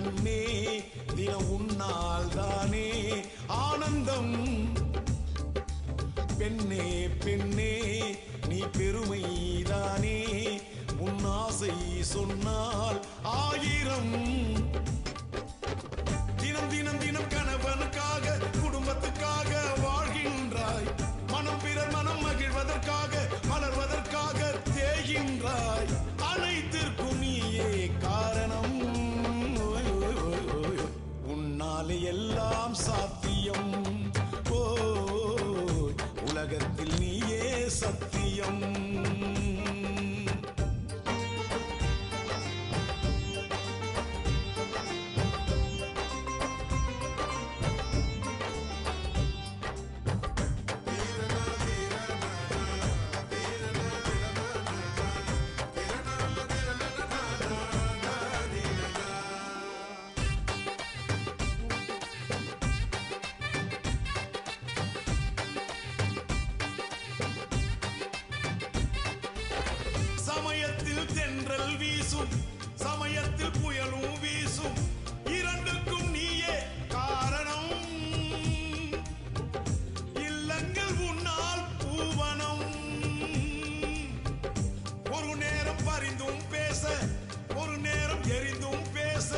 கண்ணே தினம் உன்னால் தானே ஆனந்தம். பெண்ணே பெண்ணே நீ பெருமைதானே, உன் ஆசை சொன்னால் ஆயிரம். தினம் தினம் தினம் கணவனுக்காக குடும்பத்துக்காக வாழ்கின்றாய், மனம் பிறர் மனம் மகிழ்வதற்காக மலர்வதற்காக தேகின்றாய். அனைத்திற்கும் நீயே காரணம், உன்னாலே எல்லாம் சாத்தியம். ஓ உலகத்தில் நீயே சத்தியம். சமயத்தில் தென்றல் வீசும், சமயத்தில் புயலும் வீசும், இரண்டுக்கும் நீயே காரணம். இல்லங்கள் உன்னால் பூவனம். ஒரு நேரம் பரிந்தும் பேச, ஒரு நேரம் எரிந்தும் பேச,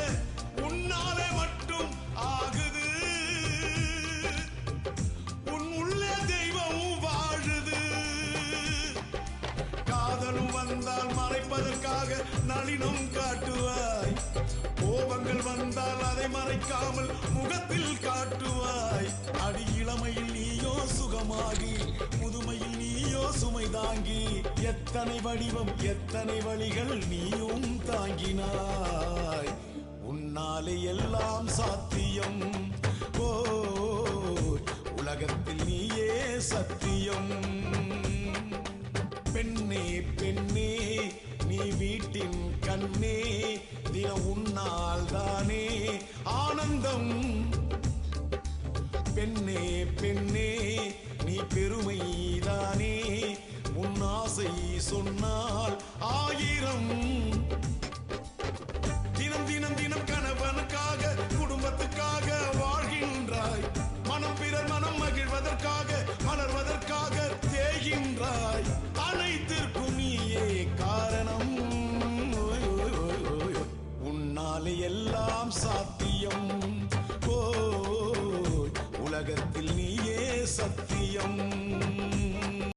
உன்னாலே மட்டும் ஆகுது. உன் உள்ளே தெய்வமும் வாழுது. காதலும் வந்தால் மறைப்பதற்காக நளினம் காட்டுவாய், கோபங்கள் வந்தால் அதை மறைக்காமல் முகத்தில் காட்டுவாய். அடி இளமையில் நீயோ சுகமாகி, முதுமையில் நீயோ சுமை தாங்கி, எத்தனை வடிவம் எத்தனை வழிகள் நீயும் தாங்கினாய். உன்னாலே எல்லாம் சாத்தியம். ஓ உலகத்தில் நீயே சத்தியம். பெண்ணே பெண்ணே நீ வீட்டின் கண்ணே, தினம் உன்னால் தானே ஆனந்தம். பெண்ணே பெண்ணே நீ பெருமைதானே, உன் ஆசை சொன்னால் ஆயிரம். தினம் தினம் தினம் கணவனுக்காக குடும்பத்துக்காக வாழ்கின்றாய், மனம் பிறர் மனம் மகிழ்வதற்காக மலர்வதற்காக தேகின்றாய். அனைத்திற்கும் நீயே காரணம், உன்னாலே எல்லாம் சாத்தியம். ஓ உலகத்தில் நீயே சத்தியம்.